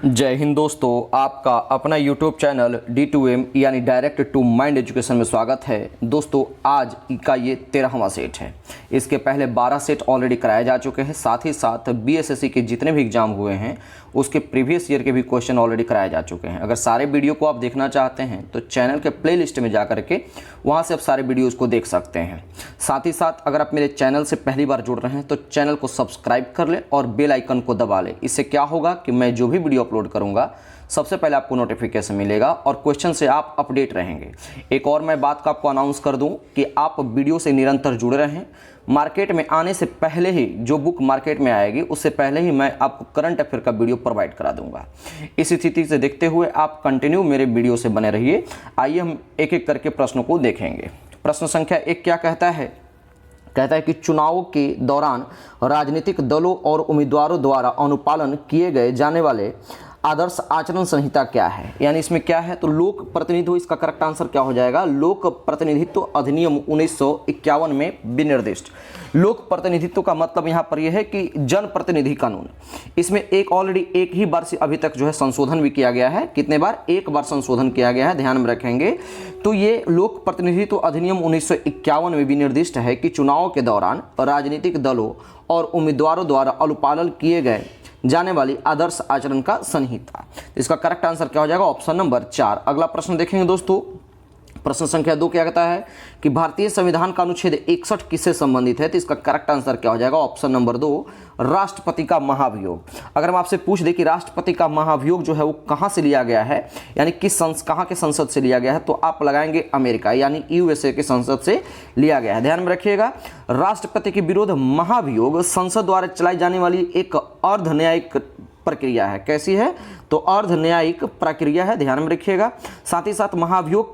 जय हिंद दोस्तों, आपका अपना YouTube चैनल D2M यानी डायरेक्ट टू माइंड एजुकेशन में स्वागत है। दोस्तों आज का ये 13वां सेट है। इसके पहले 12 सेट ऑलरेडी कराए जा चुके हैं। साथ ही साथ BSSC के जितने भी एग्जाम हुए हैं उसके प्रीवियस ईयर के भी क्वेश्चन ऑलरेडी कराए जा चुके हैं। अगर सारे वीडियो को आप देखना चाहते हैं तो चैनल के प्लेलिस्ट में जा करके वहाँ से आप सारे वीडियोज़ को देख सकते हैं। साथ ही साथ अगर आप मेरे चैनल से पहली बार जुड़ रहे हैं तो चैनल को सब्सक्राइब कर लें और बेल आइकन को दबा लें। इससे क्या होगा कि मैं जो भी वीडियो अपलोड करूंगा सबसे पहले आपको नोटिफिकेशन मिलेगा और क्वेश्चन से आप अपडेट रहेंगे। एक और मैं बात का आपको अनाउंस कर दूं कि आप वीडियो से निरंतर जुड़े रहें। मार्केट में आने से पहले ही जो बुक मार्केट में आएगी उससे पहले ही मैं आपको करंट अफेयर का वीडियो प्रोवाइड करा दूंगा। इस स्थिति से देखते हुए आप कंटिन्यू मेरे वीडियो से बने रहिए। आइए हम एक एक करके प्रश्नों को देखेंगे। प्रश्न संख्या 1 क्या कहता है? कहता है कि चुनाव के दौरान राजनीतिक दलों और उम्मीदवारों द्वारा अनुपालन किए गए जाने वाले आदर्श आचरण संहिता क्या है? यानी इसमें क्या है तो लोक प्रतिनिधित्व, इसका करेक्ट आंसर क्या हो जाएगा? लोक प्रतिनिधित्व अधिनियम 1951 में विनिर्दिष्ट। लोक प्रतिनिधित्व का मतलब यहाँ पर यह है कि जन प्रतिनिधि कानून। इसमें ऑलरेडी एक ही बार से अभी तक जो है संशोधन भी किया गया है। कितने बार? एक बार संशोधन किया गया है, ध्यान में रखेंगे। तो ये लोक प्रतिनिधित्व अधिनियम 1951 में विनिर्दिष्ट है कि चुनाव के दौरान राजनीतिक दलों और उम्मीदवारों द्वारा अनुपालन किए गए जाने वाली आदर्श आचरण का संहिता। इसका करेक्ट आंसर क्या हो जाएगा? Option number 4। अगला प्रश्न देखेंगे दोस्तों। प्रश्न संख्या 2 क्या कहता है कि भारतीय संविधान का अनुच्छेद 61 किससे संबंधित है? तो इसका करेक्ट आंसर क्या हो जाएगा? ऑप्शन नंबर 2, राष्ट्रपति का महाभियोग। अगर हम आपसे पूछ दे कि राष्ट्रपति का महाभियोग जो है वो कहाँ से लिया गया है, यानी कहाँ के संसद से लिया गया है, तो आप लगाएंगे अमेरिका यानी USA के संसद से लिया गया है। ध्यान में रखिएगा, राष्ट्रपति के विरुद्ध महाभियोग संसद द्वारा चलाई जाने वाली एक अर्ध न्यायिक प्रक्रिया है। कैसी है? तो अर्ध न्यायिक प्रक्रिया है, ध्यान में रखिएगा। साथ ही साथ महाभियोग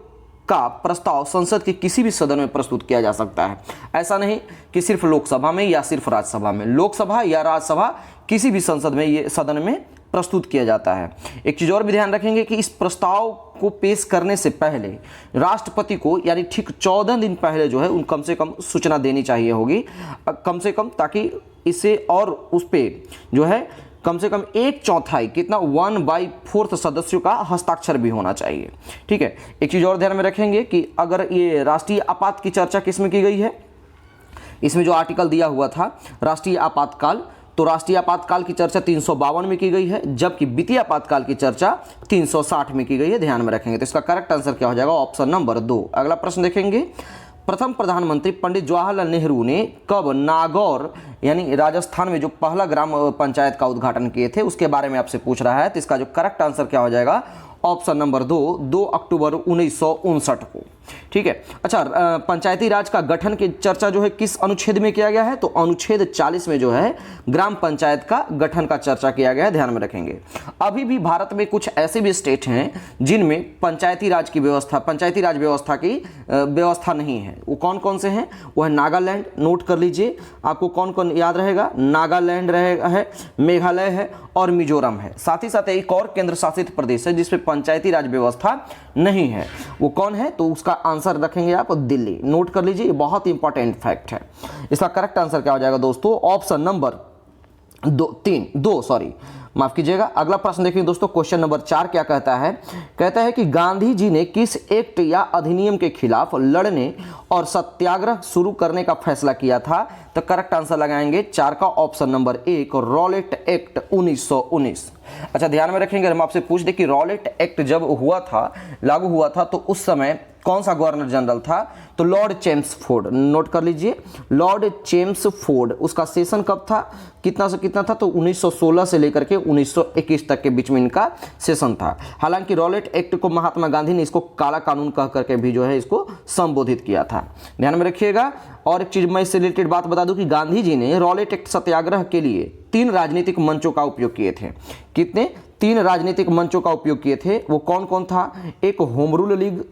का प्रस्ताव संसद के किसी भी सदन में प्रस्तुत किया जा सकता है। ऐसा नहीं कि सिर्फ लोकसभा में या सिर्फ राज्यसभा में, लोकसभा या राज्यसभा किसी भी संसद में, ये सदन में प्रस्तुत किया जाता है। एक चीज और भी ध्यान रखेंगे कि इस प्रस्ताव को पेश करने से पहले राष्ट्रपति को यानी ठीक 14 दिन पहले जो है उन कम से कम सूचना देनी चाहिए होगी, कम से कम, ताकि इसे और उस पर जो है कम से कम 1/4 कितना 1/4 सदस्यों का हस्ताक्षर भी होना चाहिए। ठीक है। एक चीज़ और ध्यान में रखेंगे कि अगर ये राष्ट्रीय आपात की चर्चा किस में की गई है, इसमें जो आर्टिकल दिया हुआ था राष्ट्रीय आपातकाल, तो राष्ट्रीय आपातकाल की चर्चा 352 में की गई है, जबकि वित्तीय आपातकाल की चर्चा 360 में की गई है। ध्यान में रखेंगे। तो इसका करेक्ट आंसर क्या हो जाएगा? Option number 2। अगला प्रश्न देखेंगे। प्रथम प्रधानमंत्री पंडित जवाहरलाल नेहरू ने कब नागौर यानी राजस्थान में जो पहला ग्राम पंचायत का उद्घाटन किए थे उसके बारे में आपसे पूछ रहा है। तो इसका जो करेक्ट आंसर क्या हो जाएगा? ऑप्शन नंबर 2 अक्टूबर 1959 को। ठीक है। अच्छा, पंचायती राज का गठन की चर्चा जो है किस अनुच्छेद में किया गया है? तो अनुच्छेद 40 में जो है ग्राम पंचायत का गठन का चर्चा किया गया है। ध्यान में रखेंगे। अभी भी भारत में कुछ ऐसे भी स्टेट हैं जिनमें पंचायती राज व्यवस्था की व्यवस्था नहीं है। वो कौन कौन से हैं? वो है नागालैंड, नोट कर लीजिए, आपको कौन कौन याद रहेगा? नागालैंड है, मेघालय है और मिजोरम है। साथ ही साथ एक और केंद्र शासित प्रदेश है जिसमें पंचायती राज व्यवस्था नहीं है। वो कौन है? तो उसका आंसर रखेंगे आप दिल्ली। नोट कर लीजिए, ये बहुत इंपॉर्टेंट फैक्ट है। इसका करेक्ट आंसर क्या हो जाएगा दोस्तों? ऑप्शन नंबर 2 माफ कीजिएगा। अगला प्रश्न देखिए दोस्तों। क्वेश्चन नंबर 4 क्या कहता है? कहता है कि गांधी जी ने किस एक्ट या अधिनियम के खिलाफ लड़ने और सत्याग्रह शुरू करने का फैसला किया था? तो करेक्ट आंसर लगाएंगे 4 का ऑप्शन नंबर 1, रॉलेट एक्ट 1919। अच्छा, ध्यान में रखेंगे। हम आपसे पूछ दे कि रॉलेट एक्ट जब लागू हुआ था तो उस समय कौन सा गवर्नर जनरल था? तो लॉर्ड चेम्सफोर्ड। नोट कर लीजिए, लॉर्ड चेम्सफोर्ड। उसका सेशन कब था, कितना से कितना था? तो 1916 से लेकर के 1921 तक के बीच में इनका सेशन था। हालांकि रॉलेट एक्ट को महात्मा गांधी ने इसको काला कानून कह करके भी जो है इसको संबोधित किया था। ध्यान में रखिएगा। और एक चीज मैं इससे रिलेटेड बात बता दूं कि गांधी जी ने रॉलेट एक्ट सत्याग्रह के लिए 3 राजनीतिक मंचों का उपयोग किए थे। कितने? 3 राजनीतिक मंचों का उपयोग किए थे। वो कौन कौन था? एक होम रूल लीग,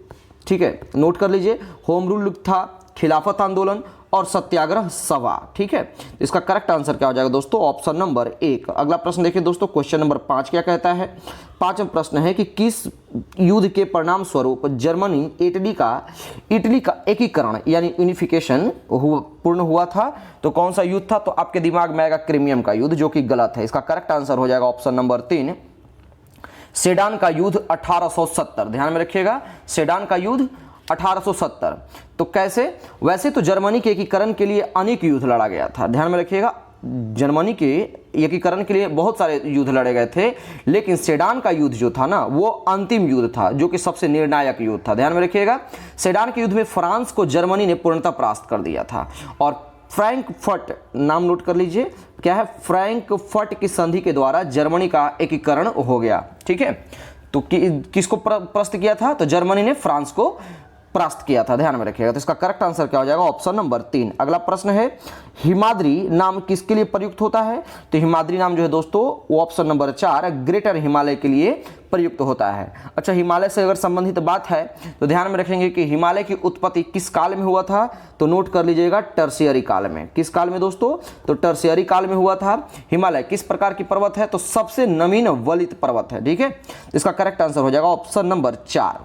ठीक है, नोट कर लीजिए, होम रूल लीग था, खिलाफत आंदोलन और सत्याग्रह सभा। ठीक है। इसका करेक्ट आंसर क्या हो जाएगा दोस्तों? Option number 1। अगला प्रश्न देखिए दोस्तों। क्वेश्चन नंबर 5 क्या कहता है? 5वां प्रश्न है कि किस युद्ध के परिणाम स्वरूप जर्मनी इटली का एकीकरण यानी यूनिफिकेशन पूर्ण हुआ था? तो कौन सा युद्ध था? तो आपके दिमाग में आएगा क्रीमियम का युद्ध, जो कि गलत है। इसका करेक्ट आंसर हो जाएगा ऑप्शन नंबर 3, सेडान का युद्ध 1870, ध्यान में रखिएगा, सेडान का युद्ध 1870। तो कैसे? वैसे तो जर्मनी के एकीकरण के लिए अनेक युद्ध लड़ा गया था, ध्यान में रखिएगा, जर्मनी के एकीकरण के लिए बहुत सारे युद्ध लड़े गए थे, लेकिन सेडान का युद्ध जो था ना वो अंतिम युद्ध था, जो कि सबसे निर्णायक युद्ध था, ध्यान में रखिएगा। सेडान के युद्ध में फ्रांस को जर्मनी ने पूर्णतः परास्त कर दिया था और फ्रैंकफर्ट, नाम नोट कर लीजिए, क्या है, फ्रैंकफर्ट की संधि के द्वारा जर्मनी का एकीकरण हो गया, ठीक है। तो किसको परास्त किया था? तो जर्मनी ने फ्रांस को परास्त किया था, ध्यान में रखिएगा। तो इसका करेक्ट आंसर क्या हो जाएगा? Option number 3। अगला प्रश्न है, हिमाद्री नाम किसके लिए प्रयुक्त होता है? तो हिमाद्री नाम जो है दोस्तों वो ऑप्शन नंबर 4 ग्रेटर हिमालय के लिए प्रयुक्त होता है। अच्छा, हिमालय से अगर संबंधित बात है तो ध्यान में रखेंगे कि हिमालय की उत्पत्ति किस काल में हुआ था? तो नोट कर लीजिएगा, टर्शियरी काल में। किस काल में दोस्तों? तो टर्शियरी काल में हुआ था। हिमालय किस प्रकार की पर्वत है? तो सबसे नवीन वलित पर्वत है, ठीक है। इसका करेक्ट आंसर हो जाएगा ऑप्शन नंबर 4।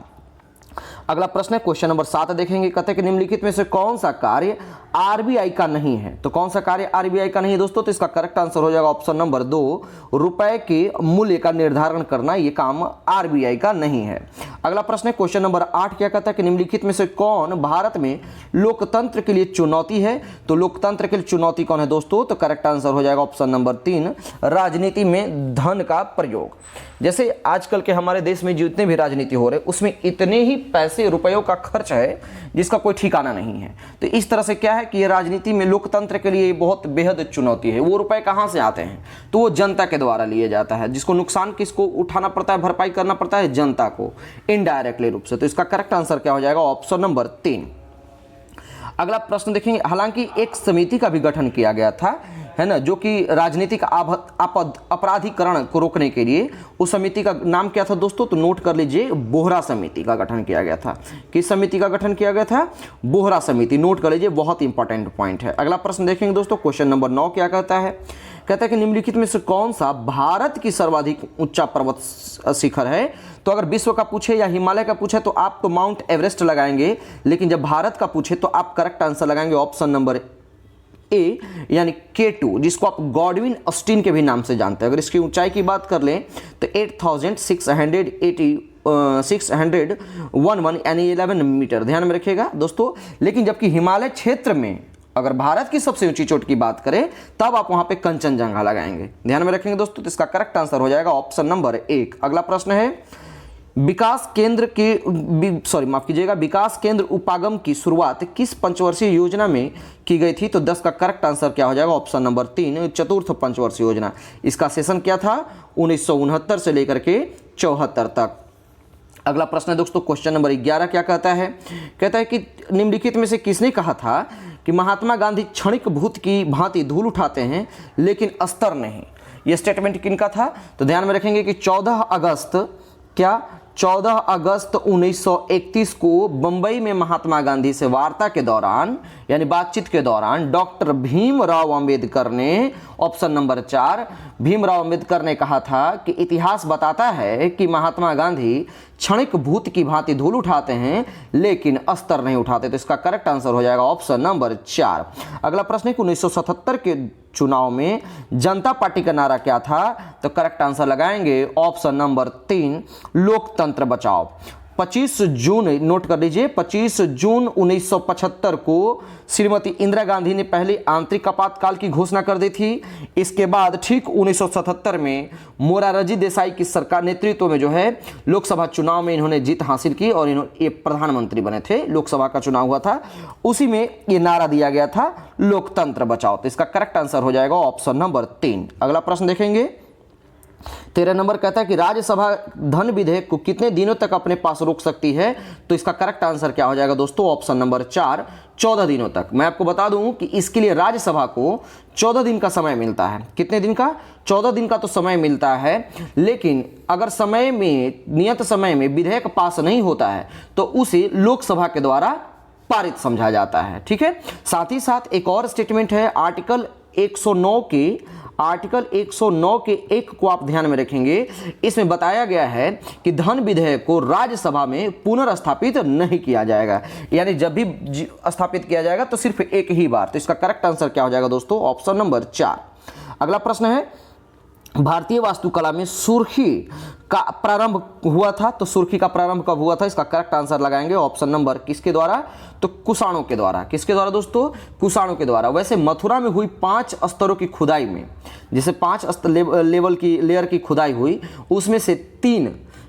अगला प्रश्न है क्वेश्चन नंबर 7 देखेंगे, कहते हैं कि निम्नलिखित में से कौन सा कार्य आरबीआई का नहीं है? तो कौन सा कार्य आरबीआई का नहीं है दोस्तों? तो इसका करेक्ट आंसर हो जाएगा ऑप्शन नंबर 2 रुपए के मूल्य का निर्धारण करना, ये काम आरबीआई का नहीं है। अगला प्रश्न है क्वेश्चन नंबर 8, क्या कहता है कि निम्नलिखित में से कौन भारत में लोकतंत्र के लिए चुनौती है? तो लोकतंत्र के लिए चुनौती कौन है दोस्तों? तो करेक्ट आंसर हो जाएगा ऑप्शन नंबर 3 राजनीति में धन का प्रयोग। जैसे आजकल के हमारे देश में जितने भी राजनीति हो रहे उसमें इतने ही पैसे रुपयों का खर्च है जिसका कोई ठिकाना नहीं है। तो इस तरह से क्या है कि ये राजनीति में लोकतंत्र के लिए बहुत बेहद चुनौती है। वो रुपए कहाँ से आते हैं? तो वो जनता के द्वारा लिए जाता है, जिसको नुकसान किसको उठाना पड़ता है, भरपाई करना पड़ता है? जनता को, इनडायरेक्टली रूप से। तो इसका करेक्ट आंसर क्या हो जाएगा? Option number 3। अगला प्रश्न देखेंगे, हालांकि एक समिति का भी गठन किया गया था, है ना, जो कि राजनीतिक अपराधीकरण को रोकने के लिए। उस समिति का नाम क्या था दोस्तों? तो नोट कर लीजिए, बोहरा समिति का गठन किया गया था। किस समिति का गठन किया गया था? बोहरा समिति, नोट कर लीजिए, बहुत इंपॉर्टेंट पॉइंट है। अगला प्रश्न देखेंगे दोस्तों, क्वेश्चन नंबर 9 क्या कहता है? कहता है कि निम्नलिखित में से कौन सा भारत की सर्वाधिक ऊंचा पर्वत शिखर है? तो अगर विश्व का पूछे या हिमालय का पूछे तो आप तो माउंट एवरेस्ट लगाएंगे, लेकिन जब भारत का पूछे तो आप करेक्ट आंसर लगाएंगे ऑप्शन नंबर ए यानी K2, जिसको आप गॉडविन ऑस्टिन के भी नाम से जानते हैं। अगर इसकी ऊंचाई की बात कर लें तो 8611 यानी 11 मीटर, ध्यान में रखिएगा दोस्तों। लेकिन जबकि हिमालय क्षेत्र में अगर भारत की सबसे ऊंची चोट की बात करें तब आप वहां पे कंचनजंगा लगाएंगे, ध्यान में रखेंगे दोस्तों। तो इसका करेक्ट आंसर हो जाएगा ऑप्शन नंबर 1। अगला प्रश्न है, विकास केंद्र उपागम की शुरुआत किस पंचवर्षीय योजना में की गई थी? तो 10 का करेक्ट आंसर क्या हो जाएगा? ऑप्शन नंबर 3 चतुर्थ पंचवर्षीय योजना। इसका सेशन क्या था? 1969 से लेकर के 74 तक। अगला प्रश्न है दोस्तों क्वेश्चन नंबर 11 क्या कहता है? कहता है कि निम्नलिखित में से किसने कहा था कि महात्मा गांधी क्षणिक भूत की भांति धूल उठाते हैं लेकिन अस्तर नहीं? यह स्टेटमेंट किनका था? तो ध्यान में रखेंगे कि 14 अगस्त 1931 को बंबई में महात्मा गांधी से वार्ता के दौरान यानी बातचीत के दौरान डॉक्टर भीमराव अंबेडकर ने, ऑप्शन नंबर 4, भीमराव अंबेडकर ने कहा था कि इतिहास बताता है कि महात्मा गांधी क्षणिक भूत की भांति धूल उठाते हैं लेकिन अस्तर नहीं उठाते। तो इसका करेक्ट आंसर हो जाएगा ऑप्शन नंबर 4। अगला प्रश्न है कि 1977 के चुनाव में जनता पार्टी का नारा क्या था? तो करेक्ट आंसर लगाएंगे ऑप्शन नंबर 3 लोकतंत्र बचाओ। 25 जून, नोट कर लीजिए, 25 जून 1975 को श्रीमती इंदिरा गांधी ने पहले आंतरिक आपातकाल की घोषणा कर दी थी। इसके बाद ठीक 1977 में मोरारजी देसाई की सरकार नेतृत्व में जो है लोकसभा चुनाव में इन्होंने जीत हासिल की और ये प्रधानमंत्री बने थे। लोकसभा का चुनाव हुआ था, उसी में ये नारा दिया गया था लोकतंत्र बचाओ। तो इसका करेक्ट आंसर हो जाएगा ऑप्शन नंबर 3। अगला प्रश्न देखेंगे, 13 नंबर कहता है कि राज्यसभा धन विधेयक को कितने दिनों तक अपने पास रोक सकती है? तो इसका करेक्ट आंसर क्या हो जाएगा दोस्तों? ऑप्शन नंबर 4 14 दिनों तक। मैं आपको बता दूं कि इसके लिए राज्यसभा को 14 दिन का समय मिलता है। कितने दिन का? 14 दिन का तो समय मिलता है, लेकिन अगर समय में, नियत समय में विधेयक पास नहीं होता है तो उसे लोकसभा के द्वारा पारित समझा जाता है, ठीक है। साथ ही साथ एक और स्टेटमेंट है आर्टिकल 109 के 1 को आप ध्यान में रखेंगे। इसमें बताया गया है कि धन विधेयक को राज्यसभा में पुनर्स्थापित नहीं किया जाएगा, यानी जब भी स्थापित किया जाएगा तो सिर्फ एक ही बार। तो इसका करेक्ट आंसर क्या हो जाएगा दोस्तों? Option number 4। अगला प्रश्न है भारतीय वास्तुकला में सुर्खी का प्रारंभ हुआ था? तो सुर्खी का प्रारंभ कब हुआ था? इसका करेक्ट आंसर लगाएंगे ऑप्शन नंबर किसके द्वारा? तो कुषाणों के द्वारा। किसके द्वारा दोस्तों? कुषाणों के द्वारा। वैसे मथुरा में हुई 5 स्तरों की खुदाई में, जैसे 5 लेवल की लेयर की खुदाई हुई, उसमें से 3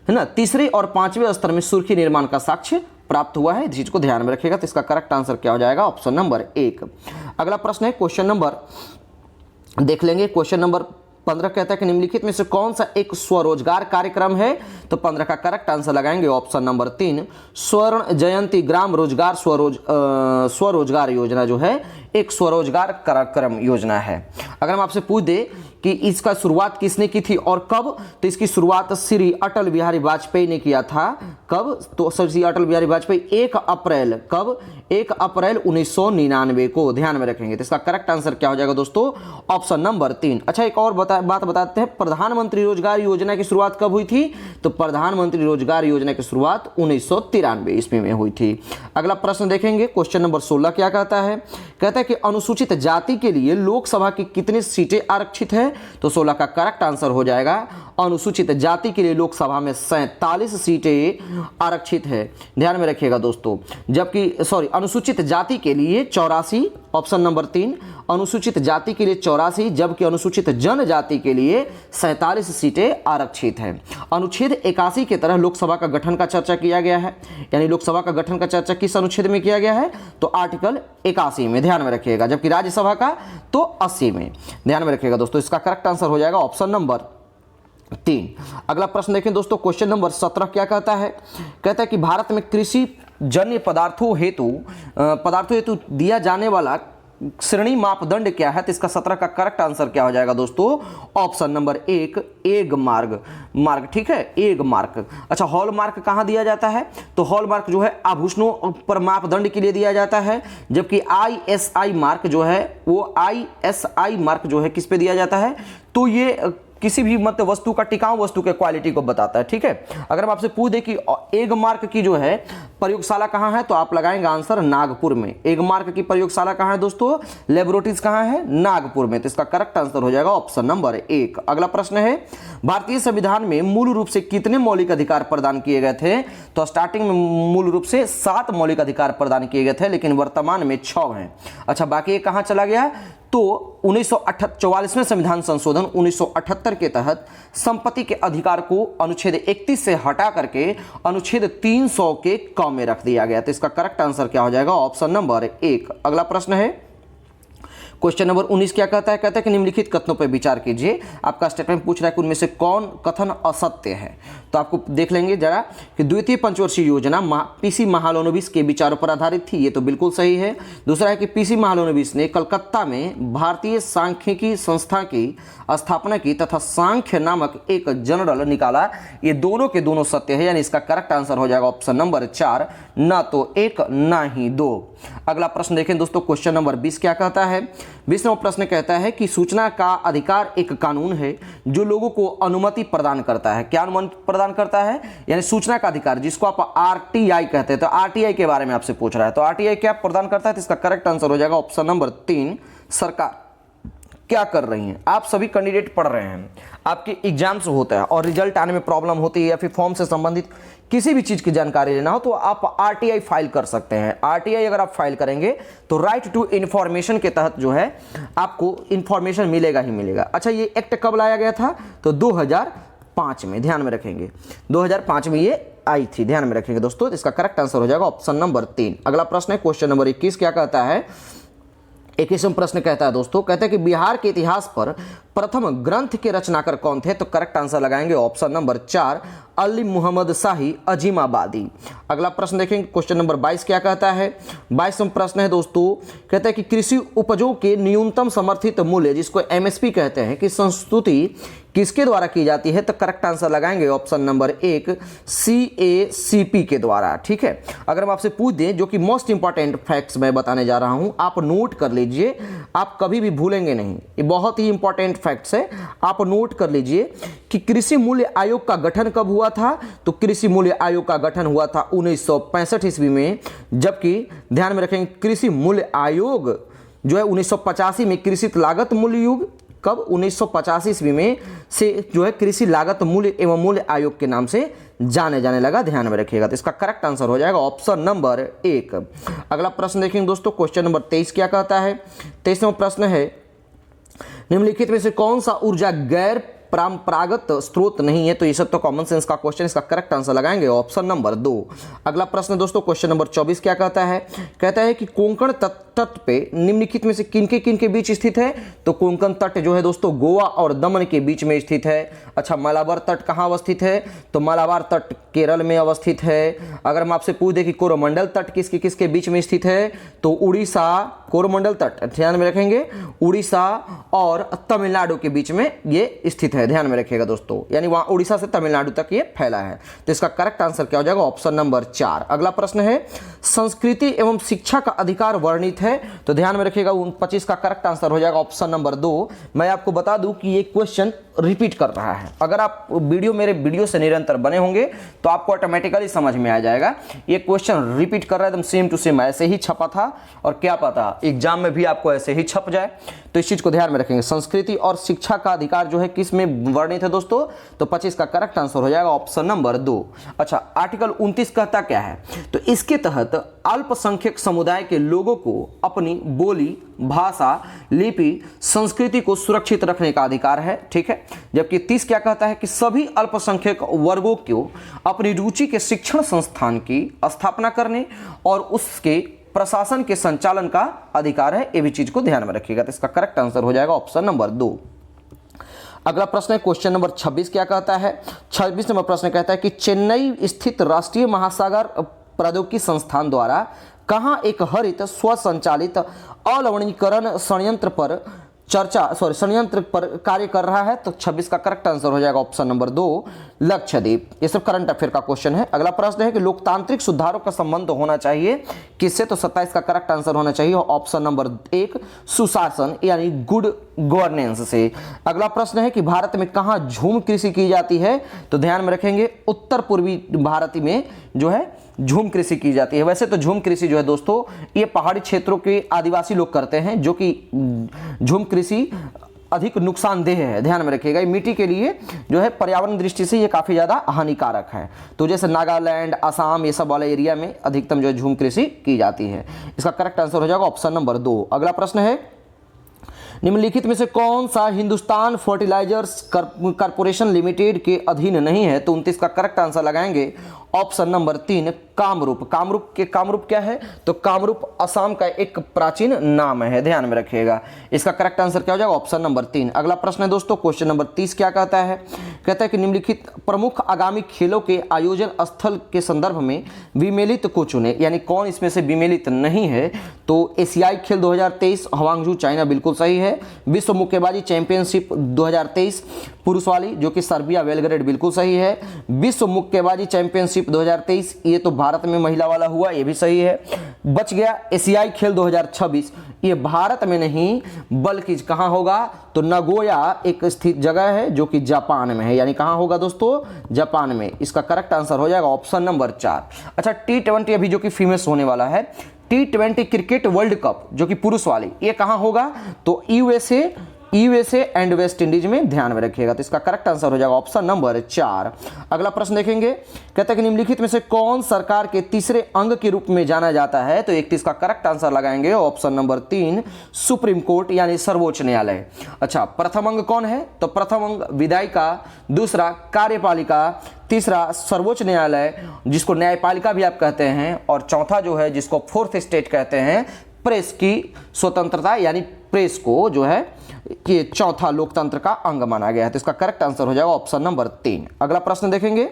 है ना, तीसरे और 5वें स्तर में सुर्खी निर्माण का साक्ष्य प्राप्त हुआ है। इस चीज को ध्यान में रखिएगा। तो इसका करेक्ट आंसर क्या हो जाएगा? Option number 1। अगला प्रश्न है, क्वेश्चन नंबर देख लेंगे। क्वेश्चन नंबर 15 कहता है कि निम्नलिखित में से कौन सा एक स्वरोजगार कार्यक्रम है? तो 15 का करेक्ट आंसर लगाएंगे ऑप्शन नंबर 3, स्वर्ण जयंती ग्राम रोजगार स्वरोजगार योजना जो है एक स्वरोजगार कार्यक्रम योजना है। अगर हम आपसे पूछ दे कि इसका शुरुआत किसने की थी और कब, तो इसकी शुरुआत श्री अटल बिहारी वाजपेयी ने किया था। कब? तो श्री अटल बिहारी वाजपेयी 1 अप्रैल, कब? 1 अप्रैल 1999 को। ध्यान में रखेंगे। तो इसका करेक्ट आंसर क्या हो जाएगा दोस्तों? Option number 3। अच्छा, एक और बात बताते हैं, प्रधानमंत्री रोजगार योजना की शुरुआत कब हुई थी? तो प्रधानमंत्री रोजगार योजना की शुरुआत 1993 ईस्वी में हुई थी। अगला प्रश्न देखेंगे, क्वेश्चन नंबर 16 क्या कहता है? कहता है कि अनुसूचित जाति के लिए लोकसभा की कितनी सीटें आरक्षित है? तो 16 का करेक्ट आंसर हो जाएगा, अनुसूचित जाति के लिए लोकसभा में 47 सीटें आरक्षित है। ध्यान में रखिएगा दोस्तों। जबकि अनुसूचित जाति के लिए 84, ऑप्शन नंबर 3, अनुसूचित जाति के लिए 84, जबकि अनुसूचित जनजाति के लिए 47 सीटें आरक्षित है। अनुच्छेद 81 के तरह लोकसभा का गठन का चर्चा किया गया है। यानी लोकसभा का गठन का चर्चा किस अनुच्छेद में किया गया है? तो आर्टिकल 81 में। ध्यान में रखिएगा। जबकि राज्यसभा का तो 80 में। ध्यान में रखिएगा दोस्तों। इसका करेक्ट आंसर हो जाएगा ऑप्शन नंबर 3। अगला प्रश्न देखें दोस्तों, क्वेश्चन नंबर 17 क्या कहता है? कहता है कि भारत में कृषि जन्य पदार्थों हेतु दिया जाने वाला श्रेणी मापदंड क्या है? तो इसका 17 का करेक्ट आंसर क्या हो जाएगा दोस्तों? Option number 1, egg mark. ठीक है, एग मार्क। अच्छा, हॉल मार्क कहां दिया जाता है? तो हॉल मार्क जो है आभूषणों पर मापदंड के लिए दिया जाता है। जबकि ISI मार्क जो है, वो ISI मार्क जो है किस पे दिया जाता है? तो ये किसी भी मतलब वस्तु का, टिकाऊ वस्तु के क्वालिटी को बताता है। ठीक है। अगर हम आपसे पूछ दे कि एग मार्क की जो है प्रयोगशाला कहाँ है, तो आप लगाएंगे आंसर नागपुर में। एग मार्क की प्रयोगशाला कहाँ है दोस्तों? लेबोरेटरीज कहाँ है? नागपुर में। तो इसका करेक्ट आंसर हो जाएगा ऑप्शन नंबर 1। अगला प्रश्न है, भारतीय संविधान में मूल रूप से कितने मौलिक अधिकार प्रदान किए गए थे? तो स्टार्टिंग में मूल रूप से 7 मौलिक अधिकार प्रदान किए गए थे, लेकिन वर्तमान में 6 हैं। अच्छा, बाकी ये कहाँ चला गया? तो 44वें संविधान संशोधन 1978 के तहत संपत्ति के अधिकार को अनुच्छेद 31 से हटा करके अनुच्छेद 300 के क में रख दिया गया। तो इसका करेक्ट आंसर क्या हो जाएगा? Option number 1। अगला प्रश्न है, क्वेश्चन नंबर 19 क्या कहता है? कहता है कि निम्नलिखित कथनों पर विचार कीजिए। आपका स्टेटमेंट पूछ रहा है कि उनमें से कौन कथन असत्य है। तो आपको देख लेंगे जरा कि द्वितीय पंचवर्षीय योजना पीसी महालनोबिस के विचारों पर आधारित थी। ये तो बिल्कुल सही है। दूसरा है कि पीसी महालनोबिस ने कलकत्ता में भारतीय सांख्यिकी संस्था की स्थापना की तथा सांख्य नामक एक जर्नल निकाला। ये दोनों के दोनों सत्य है, यानी इसका करेक्ट आंसर हो जाएगा ऑप्शन नंबर 4, ना तो 1 ना ही 2। अगला प्रश्न देखें दोस्तों, क्वेश्चन नंबर 20 क्या कहता है? 20वां प्रश्न कहता है कि सूचना का अधिकार एक कानून है जो लोगों को अनुमति प्रदान करता है। क्या अनुमति प्रदान करता है? यानी सूचना का अधिकार, जिसको आप RTI कहते हैं। तो RTI के बारे में आपसे पूछ रहा है। तो RTI क्या प्रदान करता है? तो इसका करेक्ट आंसर हो जाएगा ऑप्शन नंबर 3, सरकार क्या कर रही हैं। आप सभी कैंडिडेट पढ़ रहे हैं, आपके एग्जाम्स होता है और रिजल्ट आने में प्रॉब्लम होती है, या फिर फॉर्म से संबंधित किसी भी चीज़ की जानकारी लेना हो तो आप RTI फाइल कर सकते हैं। RTI अगर आप फाइल करेंगे तो राइट टू इन्फॉर्मेशन के तहत जो है आपको इन्फॉर्मेशन मिलेगा ही मिलेगा। अच्छा, ये एक्ट कब लाया गया था? तो 2005 में। ध्यान में रखेंगे, 2005 में ये आई थी। ध्यान में रखेंगे दोस्तों। इसका करेक्ट आंसर हो जाएगा ऑप्शन नंबर 3। अगला प्रश्न है, क्वेश्चन नंबर 21 क्या कहता है? 21वां प्रश्न कहता है दोस्तों, कहता है कि बिहार के इतिहास पर प्रथम ग्रंथ के रचनाकार कौन थे? तो करेक्ट आंसर लगाएंगे ऑप्शन नंबर 4, अली मुहम्मद शाही अजीमाबादी। अगला प्रश्न देखेंगे, क्वेश्चन नंबर 22 क्या कहता है? 22वां प्रश्न है दोस्तों, कहता है कि कृषि उपजों के न्यूनतम समर्थित मूल्य, जिसको MSP कहते हैं, की संस्तुति किसके द्वारा की जाती है? तो करेक्ट आंसर लगाएंगे ऑप्शन नंबर 1, CACP के द्वारा। ठीक है। अगर हम आपसे पूछ दें, जो कि मोस्ट इंपॉर्टेंट फैक्ट्स मैं बताने जा रहा हूं, आप नोट कर लीजिए, आप कभी भी भूलेंगे नहीं। ये बहुत ही इंपॉर्टेंट फैक्ट्स है, आप नोट कर लीजिए कि कृषि मूल्य आयोग का गठन कब हुआ था? तो कृषि मूल्य आयोग का गठन हुआ था 1965 ईस्वी में। जबकि ध्यान में रखेंगे, कृषि मूल्य आयोग जो है 1985 में कृषि लागत मूल्य युग कब 1985 ईस्वी में से जो है कृषि लागत मूल्य एवं मूल्य आयोग के नाम से जाने जाने लगा, ध्यान में रखिएगा। तो इसका करेक्ट आंसर हो जाएगा ऑप्शन नंबर 1। अगला प्रश्न देखेंगे दोस्तों, क्वेश्चन नंबर 23 क्या कहता है। 23वां प्रश्न है, निम्नलिखित में से कौन सा ऊर्जा गैर परंपरागत स्रोत नहीं है। तो ये सब तो कॉमन सेंस का क्वेश्चन, इसका करेक्ट आंसर लगाएंगे ऑप्शन नंबर 2। अगला प्रश्न दोस्तों, क्वेश्चन नंबर 24 क्या कहता है। कहता है कि कोंकण तट पे निम्नलिखित में से किन के बीच स्थित है। तो कोंकण तट जो है दोस्तों गोवा और दमन के बीच में स्थित है। अच्छा, मालाबार तट कहाँ अवस्थित है। तो मालाबार तट केरल में अवस्थित है। अगर मैं आपसे पूछ दे कि कोरोमंडल तट किसके बीच में स्थित है, तो उड़ीसा, कोरोमंडल तट ध्यान में रखेंगे, उड़ीसा और तमिलनाडु के बीच में ये स्थित है, ध्यान में रखिएगा दोस्तों, यानी वहां उड़ीसा से तमिलनाडु तक ये फैला है। तो इसका करेक्ट आंसर क्या हो जाएगा, ऑप्शन नंबर 4। अगला प्रश्न है, संस्कृति एवं शिक्षा का अधिकार वर्णित है। तो ध्यान में रखिएगा 25 का करेक्ट आंसर हो जाएगा ऑप्शन नंबर 2। मैं आपको बता दूं कि ये क्वेश्चन रिपीट कर रहा है। अगर आप मेरे वीडियो से निरंतर बने होंगे तो आपको ऑटोमेटिकली समझ में आ जाएगा। ये क्वेश्चन रिपीट कर रहा है, एकदम सेम टू सेम ऐसे ही छपा था, और क्या पता एग्जाम में भी आपको ऐसे ही छप जाए। तो इस चीज को ध्यान में रखेंगे। संस्कृति और शिक्षा का अधिकार जो है किस में वर्णित है दोस्तों, तो 25 का करेक्ट आंसर हो जाएगा ऑप्शन नंबर 2। अच्छा, आर्टिकल 29 कहता क्या है। तो इसके तहत अल्पसंख्यक समुदाय के लोगों को अपनी बोली, भाषा, लिपि, संस्कृति को सुरक्षित रखने का अधिकार है, ठीक है। जबकि 30 क्या कहता है कि सभी अल्पसंख्यक वर्गों को अपनी रुचि के शिक्षण संस्थान की स्थापना करने और उसके प्रशासन के संचालन का अधिकार है। ये भी चीज को ध्यान में रखिएगा। तो इसका करेक्ट आंसर हो जाएगा ऑप्शन नंबर 2। अगला प्रश्न है क्वेश्चन नंबर 26 क्या कहता है। 26 नंबर प्रश्न कहता है कि चेन्नई स्थित राष्ट्रीय महासागर प्रौद्योगिकी संस्थान द्वारा कहाँ एक हरित स्वसंचालित अलवणीकरण संयंत्र पर कार्य कर रहा है। तो 26 का करेक्ट आंसर हो जाएगा ऑप्शन नंबर 2, लक्षद्वीप। ये सब करंट अफेयर का क्वेश्चन है। अगला प्रश्न है कि लोकतांत्रिक सुधारों का संबंध होना चाहिए किससे। तो 27 का करेक्ट आंसर होना चाहिए ऑप्शन नंबर 1, सुशासन यानी गुड गवर्नेंस से। अगला प्रश्न है कि भारत में कहाँ झूम कृषि की जाती है। तो ध्यान में रखेंगे उत्तर पूर्वी भारत में जो है झूम कृषि की जाती है। वैसे तो झूम कृषि जो है दोस्तों ये पहाड़ी क्षेत्रों के आदिवासी लोग करते हैं, जो कि झूम कृषि अधिक नुकसानदेह है, ध्यान में रखिएगा। ये मिट्टी के लिए जो है पर्यावरण दृष्टि से ये काफ़ी ज़्यादा हानिकारक है। तो जैसे नागालैंड, असम, ये सब वाले एरिया में अधिकतम जो है झूम कृषि की जाती है। इसका करेक्ट आंसर हो जाएगा ऑप्शन नंबर 2। अगला प्रश्न है, निम्नलिखित में से कौन सा हिंदुस्तान फर्टिलाइजर्स कॉर्पोरेशन लिमिटेड के अधीन नहीं है। तो 29 का करेक्ट आंसर लगाएंगे ऑप्शन नंबर 3, कामरूप। कामरूप क्या है। तो कामरूप असम का एक प्राचीन नाम है, ध्यान में रखिएगा। इसका करेक्ट आंसर क्या हो जाएगा ऑप्शन नंबर 3। अगला प्रश्न है दोस्तों क्वेश्चन नंबर 30 क्या कहता है। कहता है कि निम्नलिखित प्रमुख आगामी खेलों के आयोजन स्थल के संदर्भ में विमेलित को चुने, यानी कौन इसमें से विमेलित नहीं है। तो एशियाई खेल 2023 हवांगझू चाइना बिल्कुल सही है। विश्व मुक्केबाजी चैंपियनशिप 2023 पुरुष वाली जो कि सर्बिया बेलग्रेड बिल्कुल सही है। विश्व मुक्केबाजी चैंपियनशिप 2023 ये तो भारत में महिला वाला हुआ, ये भी सही है। बच गया एशियाई खेल 2026, ये भारत में नहीं बल्कि कहाँ होगा। तो नगोया एक स्थित जगह है जो कि जापान में है, यानी कहाँ होगा दोस्तों, जापान में। इसका करेक्ट आंसर हो जाएगा ऑप्शन नंबर 4। अच्छा, T20 अभी जो कि फेमस होने वाला है, T20 क्रिकेट वर्ल्ड कप जो कि पुरुष वाली, ये कहाँ होगा। तो यूएसए एंड वेस्ट इंडीज में, ध्यान में रखिएगा। तो इसका करेक्ट आंसर हो जाएगा ऑप्शन नंबर 4। अगला प्रश्न देखेंगे, कहता है कि निम्नलिखित में से कौन सरकार के तीसरे अंग के रूप में जाना जाता है। तो 31 का करेक्ट आंसर लगाएंगे ऑप्शन नंबर 3, सुप्रीम कोर्ट यानी सर्वोच्च न्यायालय। अच्छा, प्रथम अंग कौन है। तो प्रथम अंग विधायिका, दूसरा कार्यपालिका, तीसरा सर्वोच्च न्यायालय जिसको न्यायपालिका भी आप कहते हैं, और चौथा जो है जिसको फोर्थ स्टेट कहते हैं, प्रेस की स्वतंत्रता, यानी प्रेस को जो है कि चौथा लोकतंत्र का अंग माना गया है। तो इसका करेक्ट आंसर हो जाएगा ऑप्शन नंबर 3। अगला प्रश्न देखेंगे,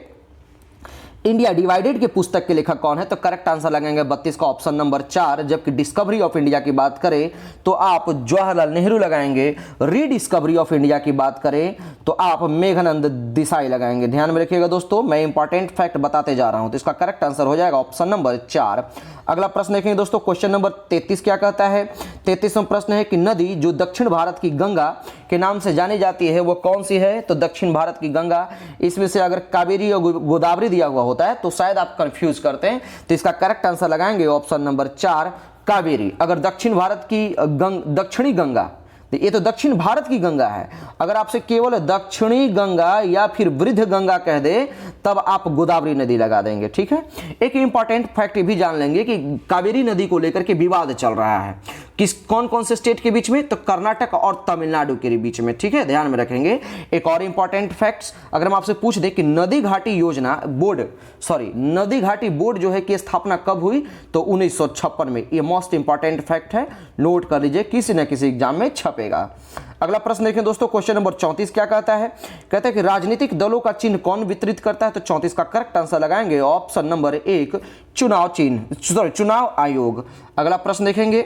इंडिया डिवाइडेड के पुस्तक के लेखक कौन है। तो करेक्ट आंसर लगेंगे 32 का ऑप्शन नंबर 4। जबकि डिस्कवरी ऑफ इंडिया की बात करें तो आप जवाहरलाल नेहरू लगाएंगे। रीडिस्कवरी ऑफ इंडिया की बात करें तो आप मेघानंद देसाई लगाएंगे। ध्यान में रखिएगा दोस्तों, मैं इंपॉर्टेंट फैक्ट बताते जा रहा हूं। तो इसका करेक्ट आंसर हो जाएगा ऑप्शन नंबर 4। अगला प्रश्न देखेंगे दोस्तों, क्वेश्चन नंबर 33 क्या कहता है। 33वां प्रश्न है कि नदी जो दक्षिण भारत की गंगा के नाम से जानी जाती है वो कौन सी है। तो दक्षिण भारत की गंगा, इसमें से अगर कावेरी और गोदावरी दिया हुआ होता है तो शायद आप कंफ्यूज करते हैं। तो इसका करेक्ट आंसर लगाएंगे ऑप्शन नंबर 4, कावेरी। अगर दक्षिण भारत की दक्षिणी गंगा, तो ये तो दक्षिण भारत की गंगा है। अगर आपसे केवल दक्षिणी गंगा या फिर वृद्ध गंगा कह दे तब आप गोदावरी नदी लगा देंगे, ठीक है। एक इंपॉर्टेंट फैक्ट भी जान लेंगे कि कावेरी नदी को लेकर के विवाद चल रहा है, किस कौन कौन से स्टेट के बीच में, तो कर्नाटक और तमिलनाडु के बीच में, ठीक है, ध्यान में रखेंगे। एक और इंपॉर्टेंट फैक्ट्स, अगर हम आपसे पूछ दे कि नदी घाटी बोर्ड जो है की स्थापना कब हुई, तो 1956 में। ये मोस्ट इंपॉर्टेंट फैक्ट है, नोट कर लीजिए, किसी न किसी एग्जाम में छपेगा। अगला प्रश्न देखें दोस्तों, क्वेश्चन नंबर 34 क्या कहता है, कहता है कि राजनीतिक दलों का चिन्ह कौन वितरित करता है, तो 34 का करेक्ट आंसर लगाएंगे ऑप्शन नंबर 1 चुनाव आयोग। अगला प्रश्न देखेंगे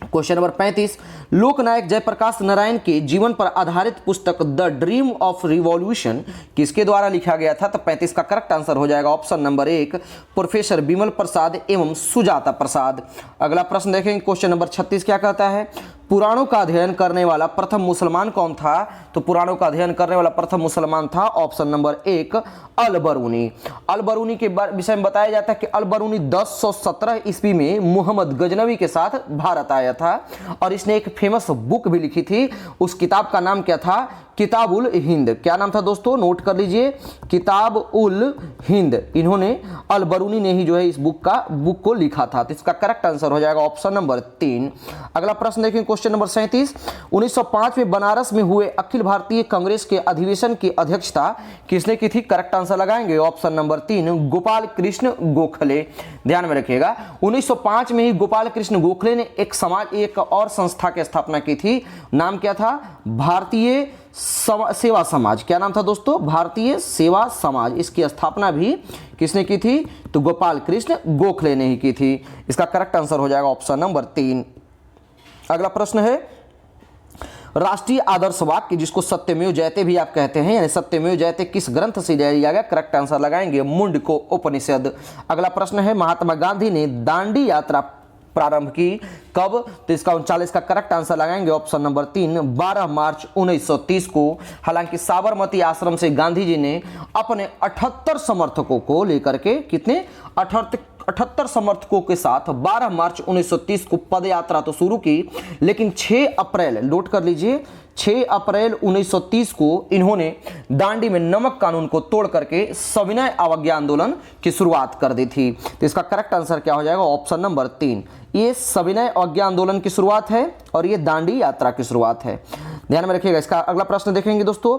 क्वेश्चन नंबर 35, लोकनायक जयप्रकाश नारायण के जीवन पर आधारित पुस्तक द ड्रीम ऑफ रिवॉल्यूशन किसके द्वारा लिखा गया था, तो 35 का करेक्ट आंसर हो जाएगा ऑप्शन नंबर 1 प्रोफेसर बिमल प्रसाद एवं सुजाता प्रसाद। अगला प्रश्न देखेंगे क्वेश्चन नंबर 36 क्या कहता है, पुराणों का अध्ययन करने वाला प्रथम मुसलमान कौन था, तो पुराणों का अध्ययन करने वाला प्रथम मुसलमान था ऑप्शन नंबर 1 अलबरूनी। अलबरूनी के विषय में बताया जाता है कि अलबरूनी 1017 ईस्वी में मोहम्मद गजनवी के साथ भारत आया था और इसने एक फेमस बुक भी लिखी थी। उस किताब का नाम क्या था, किताब उल हिंद। क्या नाम था दोस्तों, नोट कर लीजिए, किताब उल हिंद। इन्होंने अलबरूनी ने ही जो है इस बुक को लिखा था, तो इसका करेक्ट आंसर हो जाएगा ऑप्शन नंबर 3। अगला प्रश्न देखें क्वेश्चन नंबर 37, 1905 में बनारस में हुए अखिल भारतीय कांग्रेस के अधिवेशन की अध्यक्षता किसने की थी, करेक्ट आंसर लगाएंगे ऑप्शन नंबर 3 गोपाल कृष्ण गोखले। ध्यान में रखिएगा, 1905 में ही गोपाल कृष्ण गोखले ने एक और संस्था की स्थापना की थी, नाम क्या था, भारतीय सेवा समाज। क्या नाम था दोस्तों, भारतीय सेवा समाज। इसकी स्थापना भी किसने की थी, तो गोपाल कृष्ण गोखले ने ही की थी। इसका करेक्ट आंसर हो जाएगा ऑप्शन नंबर 3। अगला प्रश्न है राष्ट्रीय आदर्श वाक्य जिसको सत्यमेव जयते भी आप कहते हैं, यानी सत्यमेव जयते किस ग्रंथ से लिया गया, करेक्ट आंसर लगाएंगे मुंडको उपनिषद। अगला प्रश्न है महात्मा गांधी ने दांडी यात्रा प्रारंभ की कब, तो इसका 39 का करेक्ट आंसर लगाएंगे ऑप्शन नंबर 3 12 मार्च 1930 को। हालांकि साबरमती आश्रम से गांधी जी ने अपने 78 समर्थकों को लेकर के, कितने 78 समर्थकों के साथ 12 मार्च 1930 को पद यात्रा तो शुरू की, लेकिन 6 अप्रैल, नोट कर लीजिए, 6 अप्रैल 1930 को इन्होंने दांडी में नमक कानून को तोड़ करके सविनय अवज्ञा आंदोलन की शुरुआत कर दी थी। तो इसका करेक्ट आंसर क्या हो जाएगा ऑप्शन नंबर 3। ये सविनय अवज्ञा आंदोलन की शुरुआत है और ये दांडी यात्रा की शुरुआत है, ध्यान में रखिएगा। इसका अगला प्रश्न देखेंगे दोस्तों,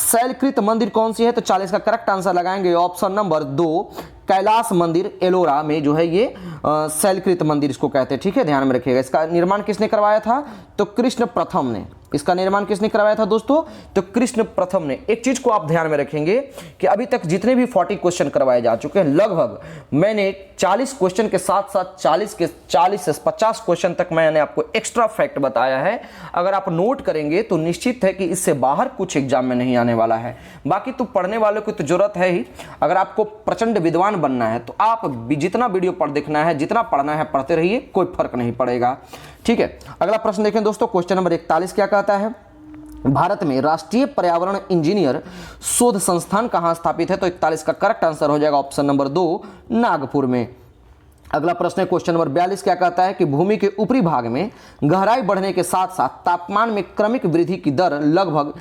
शैलकृत मंदिर कौन सी है, तो 40 का करेक्ट आंसर लगाएंगे ऑप्शन नंबर 2 कैलाश मंदिर एलोरा में जो है ये शैलकृत मंदिर इसको कहते हैं, ठीक है, ध्यान में रखिएगा। इसका निर्माण किसने करवाया था, तो कृष्ण प्रथम ने। इसका निर्माण किसने करवाया था दोस्तों, तो कृष्ण प्रथम ने। एक चीज को आप ध्यान में रखेंगे कि अभी तक जितने भी 40 क्वेश्चन करवाए जा चुके हैं, लगभग मैंने 40 क्वेश्चन के साथ साथ 40 से 50 क्वेश्चन तक मैंने आपको एक्स्ट्रा फैक्ट बताया है। अगर आप नोट करेंगे तो निश्चित है कि इससे बाहर कुछ एग्जाम में नहीं आने वाला है। बाकी तो पढ़ने वालों की तो जरूरत है ही। अगर आपको प्रचंड विद्वान बनना है तो आप जितना वीडियो पढ़ देखना है, जितना पढ़ना है पढ़ते रहिए, कोई फर्क नहीं पड़ेगा, ठीक है। अगला प्रश्न देखें दोस्तों, क्वेश्चन नंबर 41 क्या कहता है, भारत में राष्ट्रीय पर्यावरण इंजीनियर शोध संस्थान कहां स्थापित है, तो 41 का करेक्ट आंसर हो जाएगा ऑप्शन नंबर 2 नागपुर में। अगला प्रश्न है क्वेश्चन नंबर 42 क्या कहता है कि भूमि के ऊपरी भाग में गहराई बढ़ने के साथ साथ तापमान में क्रमिक वृद्धि की दर लगभग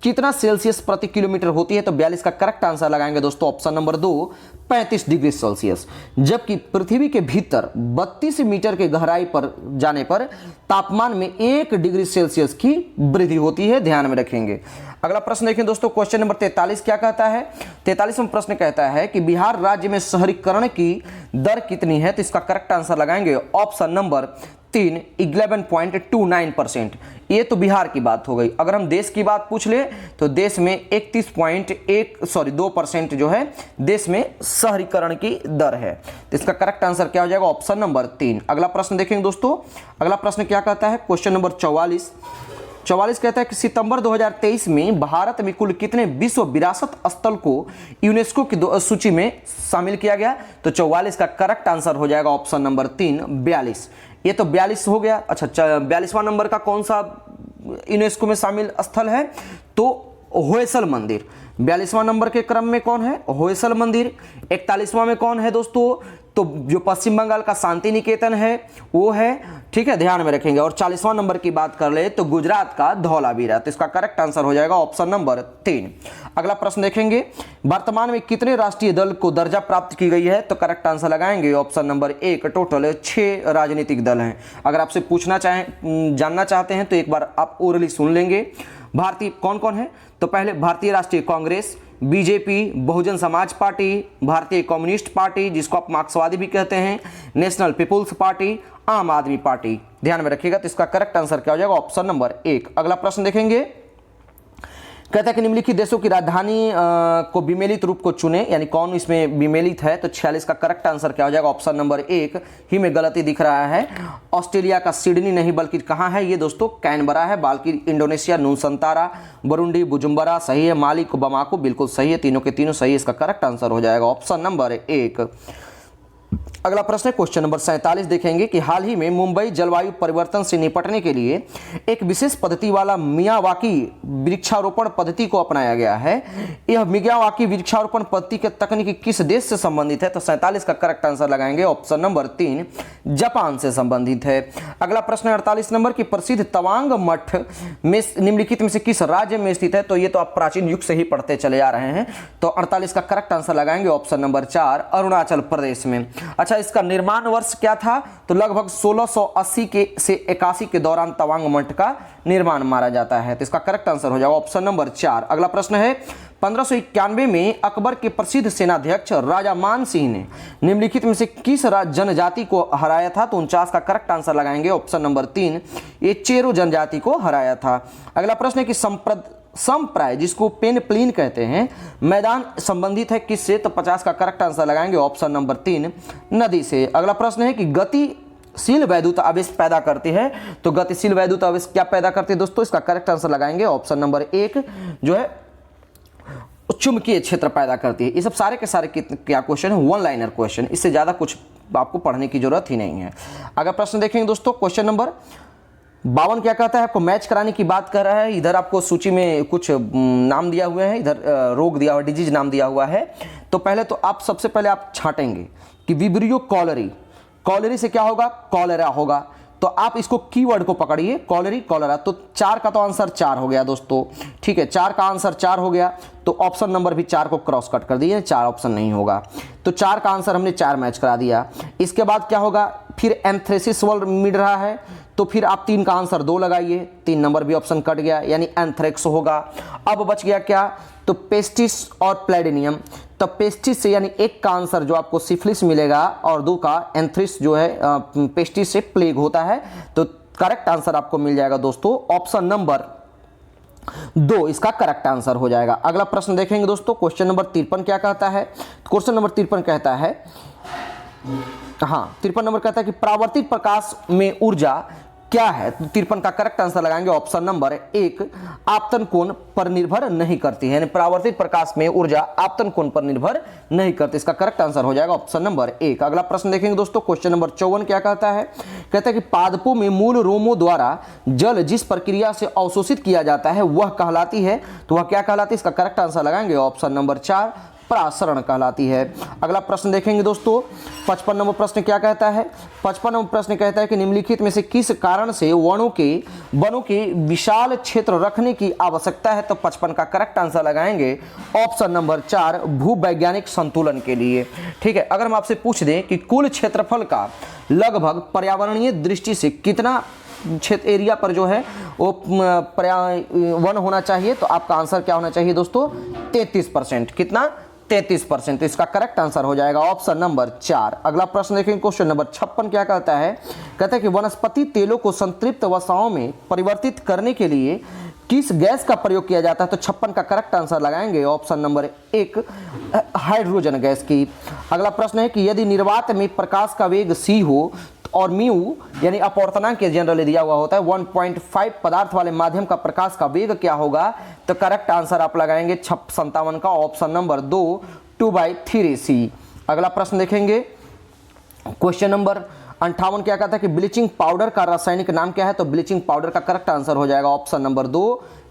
कितना सेल्सियस प्रति किलोमीटर होती है, तो 42 का करेक्ट आंसर लगाएंगे दोस्तों ऑप्शन नंबर 2 35 डिग्री सेल्सियस। जबकि पृथ्वी के भीतर 32 मीटर के गहराई पर जाने पर तापमान में 1 डिग्री सेल्सियस की वृद्धि होती है, ध्यान में रखेंगे। अगला प्रश्न देखें दोस्तों, क्वेश्चन नंबर 43 क्या कहता है, 43वां प्रश्न कहता है कि बिहार राज्य में शहरीकरण की दर कितनी है, तो इसका करेक्ट आंसर लगाएंगे ऑप्शन नंबर 3 11.29%। ये तो बिहार की बात हो गई। अगर हम देश की बात पूछ ले तो देश में 2% जो है देश में शहरीकरण की दर है। तो इसका करेक्ट आंसर क्या हो जाएगा ऑप्शन नंबर 3। अगला प्रश्न देखेंगे दोस्तों, अगला प्रश्न क्या कहता है, क्वेश्चन नंबर 44 कहता है कि सितंबर 2023 में भारत में कुल कितने विश्व विरासत स्थल को यूनेस्को की सूची में शामिल किया गया, तो 44 का करेक्ट आंसर हो जाएगा ऑप्शन नंबर 3 42। ये तो 42 हो गया। अच्छा, 42वां नंबर का कौन सा यूनेस्को में शामिल स्थल है, तो होयसल मंदिर। 42वां नंबर के क्रम में कौन है? होयसल मंदिर। 41वां में कौन है दोस्तों? तो जो पश्चिम बंगाल का शांति निकेतन है वो है, ठीक है, ध्यान में रखेंगे। और 40वां नंबर की बात कर ले तो गुजरात का धौलावीरा। तो इसका करेक्ट आंसर हो जाएगा ऑप्शन नंबर 3। अगला प्रश्न देखेंगे, वर्तमान में कितने राष्ट्रीय दल को दर्जा प्राप्त की गई है? तो करेक्ट आंसर लगाएंगे ऑप्शन नंबर 1। टोटल 6 राजनीतिक दल हैं। अगर आपसे पूछना चाहें, जानना चाहते हैं तो एक बार आप ओरली सुन लेंगे। भारतीय कौन कौन है? तो पहले भारतीय राष्ट्रीय कांग्रेस, बीजेपी, बहुजन समाज पार्टी, भारतीय कम्युनिस्ट पार्टी जिसको आप मार्क्सवादी भी कहते हैं, नेशनल पीपुल्स पार्टी, आम आदमी पार्टी। ध्यान में रखिएगा। तो इसका करेक्ट आंसर क्या हो जाएगा? Option number 1। अगला प्रश्न देखेंगे, कहता है कि निम्नलिखित देशों की राजधानी को विमेलित रूप को चुने, यानी कौन इसमें विमेलित है? तो 46 का करेक्ट आंसर क्या हो जाएगा? ऑप्शन नंबर 1 ही में गलती दिख रहा है। ऑस्ट्रेलिया का सिडनी नहीं बल्कि कहाँ है ये दोस्तों? कैनबरा है। बाल्कि इंडोनेशिया नूसंतारा, बुरुंडी बुजुम्बरा सही है। माली बमाको बिल्कुल सही है। तीनों के तीनों सही है। इसका करेक्ट आंसर हो जाएगा ऑप्शन नंबर 1। अगला प्रश्न है क्वेश्चन नंबर 47 देखेंगे कि हाल ही में मुंबई जलवायु परिवर्तन से निपटने के लिए एक विशेष पद्धति वाला मियावाकी वृक्षारोपण पद्धति को अपनाया गया है। यह मियावाकी वृक्षारोपण पद्धति के तकनीकी किस देश से संबंधित है? तो 47 का करेक्ट आंसर लगाएंगे ऑप्शन नंबर 3, जापान से संबंधित है। अगला प्रश्न 48 नंबर की प्रसिद्ध तवांग मठ में निम्नलिखित में से किस राज्य में स्थित है? तो ये तो आप प्राचीन युग से ही पढ़ते चले आ रहे हैं। तो 48 का करेक्ट आंसर लगाएंगे ऑप्शन नंबर 4, अरुणाचल प्रदेश में। अच्छा, इसका निर्माण वर्ष क्या था? तो लगभग 1680 के से 81 के दौरान तवांग मठ का निर्माण माना जाता है। तो इसका करेक्ट आंसर हो जाएगा ऑप्शन नंबर 4। अगला प्रश्न है 1591 में अकबर के प्रसिद्ध सेनाध्यक्ष राजा मान सिंह ने निम्नलिखित में से किस जनजाति को हराया था? तो 49 का करेक्ट आंसर लगाएंगे ऑप्शन नंबर 3, ये चेरो जनजाति को हराया था। अगला प्रश्न है कि संप्राय जिसको पेन प्लीन कहते हैं मैदान संबंधित है किससे? तो 50 का करेक्ट आंसर लगाएंगे ऑप्शन नंबर 3, नदी से। अगला प्रश्न है कि गतिशील वैद्युत आवेश पैदा करती है। तो गतिशील वैद्युत आवेश क्या पैदा करती है दोस्तों? इसका करेक्ट आंसर लगाएंगे ऑप्शन नंबर 1 जो है चुंबकीय क्षेत्र पैदा करती है। ये सब सारे के सारे क्या क्वेश्चन है? One liner question. इससे ज्यादा कुछ आपको पढ़ने की जरूरत ही नहीं है। अगर प्रश्न देखेंगे दोस्तों क्वेश्चन नंबर 52 क्या कहता है? आपको मैच कराने की बात कर रहा है। इधर आपको सूची में कुछ नाम दिया हुए हैं, इधर रोग दिया हुआ, डिजीज नाम दिया हुआ है। तो पहले तो आप सबसे पहले आप छांटेंगे कि विब्रियो कॉलरी, कॉलरी से क्या होगा? कॉलेरा होगा। तो आप इसको कीवर्ड को पकड़िए, कॉलरी कॉलरा। तो 4 का तो आंसर 4 हो गया दोस्तों, ठीक है, 4 का आंसर 4 हो गया। तो ऑप्शन नंबर भी 4 को क्रॉस कट कर दिए, 4 ऑप्शन नहीं होगा। तो 4 का आंसर हमने 4 मैच करा दिया। इसके बाद क्या होगा? फिर एंथ्रेसिस वर्ड मिल रहा है, तो फिर आप 3 का आंसर 2 लगाइए, 3 नंबर भी ऑप्शन कट गया, यानी एंथ्रेक्स होगा। अब बच गया क्या? तो पेस्टिस और प्लेडिनियम। तो पेस्टिस से यानी 1 का आंसर जो आपको सिफिलिस मिलेगा और 2 का एंथ्रिस जो है पेस्टिस से प्लेग होता है। तो करेक्ट आंसर आपको मिल जाएगा दोस्तों ऑप्शन नंबर 2, इसका करेक्ट आंसर हो जाएगा। अगला प्रश्न देखेंगे दोस्तों क्वेश्चन नंबर 53 क्या कहता है? क्वेश्चन नंबर 53 कहता है, हाँ 53 नंबर कहता है कि परावर्तित प्रकाश में ऊर्जा क्या है? तो 53 का करेक्ट आंसर लगाएंगे ऑप्शन नंबर 1, आपतन कोण पर निर्भर नहीं करती है। यानी परावर्तित प्रकाश में ऊर्जा आपतन कोण पर निर्भर नहीं करती। इसका करेक्ट आंसर हो जाएगा ऑप्शन नंबर 1। अगला प्रश्न देखेंगे दोस्तों क्वेश्चन नंबर 54 क्या कहता है? कहता है कि पादपों में मूल रोमों द्वारा जल जिस प्रक्रिया से अवशोषित किया जाता है वह कहलाती है। तो वह क्या कहलाती है? इसका करेक्ट आंसर लगाएंगे ऑप्शन नंबर 4, प्रासरण कहलाती है। अगला प्रश्न देखेंगे दोस्तों 55 नंबर प्रश्न क्या कहता है? 55 नंबर प्रश्न कहता है कि निम्नलिखित में से किस कारण से वनों के विशाल क्षेत्र रखने की आवश्यकता है? तो 55 का करेक्ट आंसर लगाएंगे ऑप्शन नंबर 4, भूवैज्ञानिक संतुलन के लिए। ठीक है, अगर हम आपसे पूछ दें कि कुल क्षेत्रफल का लगभग पर्यावरणीय दृष्टि से कितना क्षेत्र एरिया पर जो है वो वन होना चाहिए, तो आपका आंसर क्या होना चाहिए दोस्तों? 33%। कितना? 33%। तो इसका करेक्ट आंसर हो जाएगा ऑप्शन नंबर 4। अगला प्रश्न देखेंगे क्वेश्चन नंबर 56 क्या कहता है? कहता है कि वनस्पति तेलों को संतृप्त वसाओं में परिवर्तित करने के लिए किस गैस का प्रयोग किया जाता है? तो 56 का करेक्ट आंसर लगाएंगे ऑप्शन नंबर 1, हाइड्रोजन गैस की। अगला प्रश्न है कि यदि निर्वात में प्रकाश का वेग c हो और म्यू यानी अपवर्तनांक के जनरली दिया हुआ होता है 1.5 पदार्थ वाले माध्यम का प्रकाश का वेग क्या होगा? तो करेक्ट आंसर आप लगाएंगे 57 का ऑप्शन नंबर 2, 2/3c। अगला प्रश्न देखेंगे क्वेश्चन नंबर 58 क्या कहता है कि ब्लीचिंग पाउडर का रासायनिक नाम क्या है? तो ब्लीचिंग पाउडर का करेक्ट आंसर हो जाएगा ऑप्शन नंबर 2,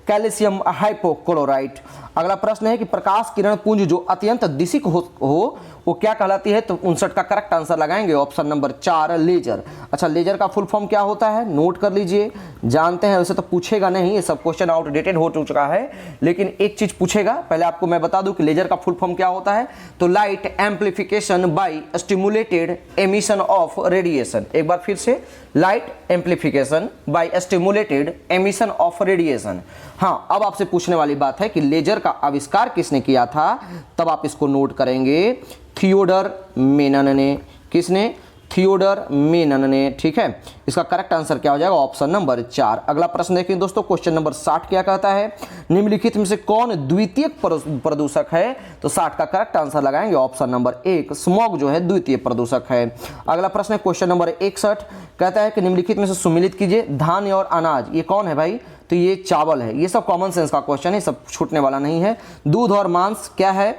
कैल्शियम हाइपोक्लोराइट। अगला प्रश्न है कि प्रकाश किरण पुंज जो अत्यंत दिशिक हो वो क्या कहलाती है, तो 59 का करेक्ट आंसर लगाएंगे ऑप्शन नंबर 4 लेजर। अच्छा, लेजर का फुल फॉर्म क्या होता है, नोट कर लीजिए, जानते हैं, वैसे तो पूछेगा नहीं, ये सब क्वेश्चन आउटडेटेड हो चुका है, लेकिन एक चीज पूछेगा, पहले आपको मैं बता दूं कि लेजर का फुल फॉर्म क्या होता है, तो light amplification by stimulated emission of radiation. एक बार फिर से, light amplification by stimulated emission of radiation. हाँ, अब आपसे पूछने वाली बात है कि लेजर का आविष्कार किसने किया था, तब आप इसको नोट करेंगे, थियोडर मेनन ने। किसने, थियोडर मेनन ने, ठीक है। इसका करेक्ट आंसर क्या हो जाएगा, ऑप्शन नंबर 4। अगला प्रश्न देखिए दोस्तों, क्वेश्चन नंबर 60 क्या कहता है, निम्नलिखित में से कौन द्वितीयक प्रदूषक है, तो 60 का करेक्ट आंसर लगाएंगे ऑप्शन नंबर 1, स्मॉग जो है द्वितीय प्रदूषक है। अगला प्रश्न है क्वेश्चन नंबर 61, कहता है कि निम्नलिखित में से सुमिलित कीजिए धान्य और अनाज, ये कौन है भाई, तो ये चावल है। ये सब कॉमन सेंस का क्वेश्चन है, सब छूटने वाला नहीं है। दूध और मांस क्या है,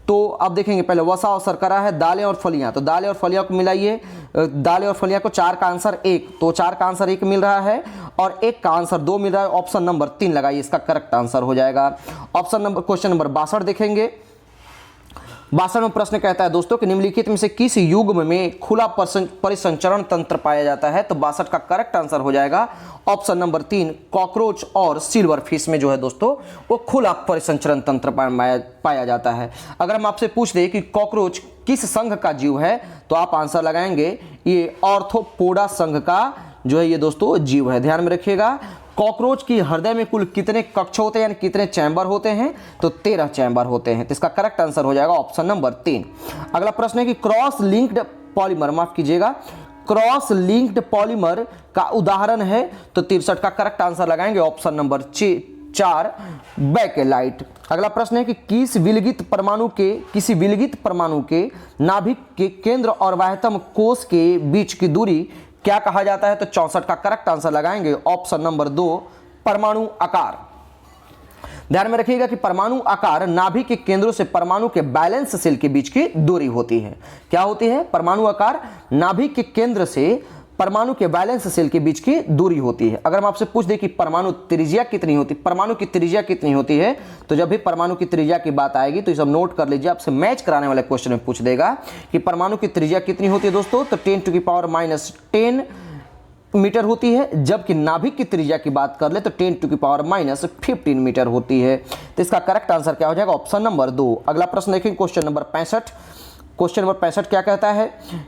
तो अब देखेंगे, पहले वसा और शर्करा है, दालें और फलियां, तो दालें और फलियां को मिलाइए, दालें और फलियां को 4 का आंसर 1, तो 4 का आंसर 1 मिल रहा है और 1 का आंसर 2 मिल रहा है, ऑप्शन नंबर 3 लगाइए, इसका करेक्ट आंसर हो जाएगा। क्वेश्चन नंबर 62 देखेंगे। 62 में प्रश्न कहता है दोस्तों कि निम्नलिखित में से किस युग्म में खुला परिसंचरण तंत्र पाया जाता है, तो 62 का करेक्ट आंसर हो जाएगा ऑप्शन नंबर 3, कॉकरोच और सिल्वर फिश में जो है दोस्तों वो खुला परिसंचरण तंत्र पाया जाता है। अगर हम आपसे पूछ दें कि कॉकरोच किस संघ का जीव है, तो आप आंसर लगाएंगे ये ऑर्थोपोडा संघ का जो है ये दोस्तों जीव है। ध्यान में रखिएगा, कॉकरोच की हृदय में कुल कितने कक्ष होते हैं, यानी कितने चैम्बर होते हैं, तो 13 चैम्बर होते हैं, तो इसका करेक्ट आंसर हो जाएगा ऑप्शन नंबर 3। अगला प्रश्न है कि क्रॉस लिंक्ड पॉलीमर, माफ कीजिएगा, क्रॉस लिंक्ड पॉलीमर का उदाहरण है, तो 63 का करेक्ट आंसर लगाएंगे ऑप्शन नंबर 4 बेकेलाइट। अगला प्रश्न है कि किसी विलगित परमाणु के नाभिक के केंद्र और बाह्यतम कोष के बीच की दूरी क्या कहा जाता है, तो 64 का करेक्ट आंसर लगाएंगे ऑप्शन नंबर 2 परमाणु आकार। ध्यान में रखिएगा कि परमाणु आकार नाभिक के केंद्रों से परमाणु के बैलेंस सेल के बीच की दूरी होती है। क्या होती है, परमाणु आकार नाभिक के केंद्र से परमाणु के बैलेंस सेल के बीच की दूरी होती है। अगर हम आपसे पूछ दें कि परमाणु त्रिज्या कितनी होती, परमाणु की त्रिज्या कितनी होती है, तो जब भी परमाणु की त्रिज्या की बात आएगी तो ये सब नोट कर लीजिए, आपसे मैच कराने वाले क्वेश्चन में पूछ देगा कि परमाणु की त्रिज्या कितनी होती है दोस्तों, तो 10⁻⁻10 मीटर होती है, जबकि नाभिक की त्रिज्या की बात कर ले तो 10⁻⁻15 मीटर होती है। तो इसका करेक्ट आंसर क्या हो जाएगा, ऑप्शन नंबर 2। अगला प्रश्न देखें, क्वेश्चन नंबर 65। क्वेश्चन नंबर 65 क्या कहता है,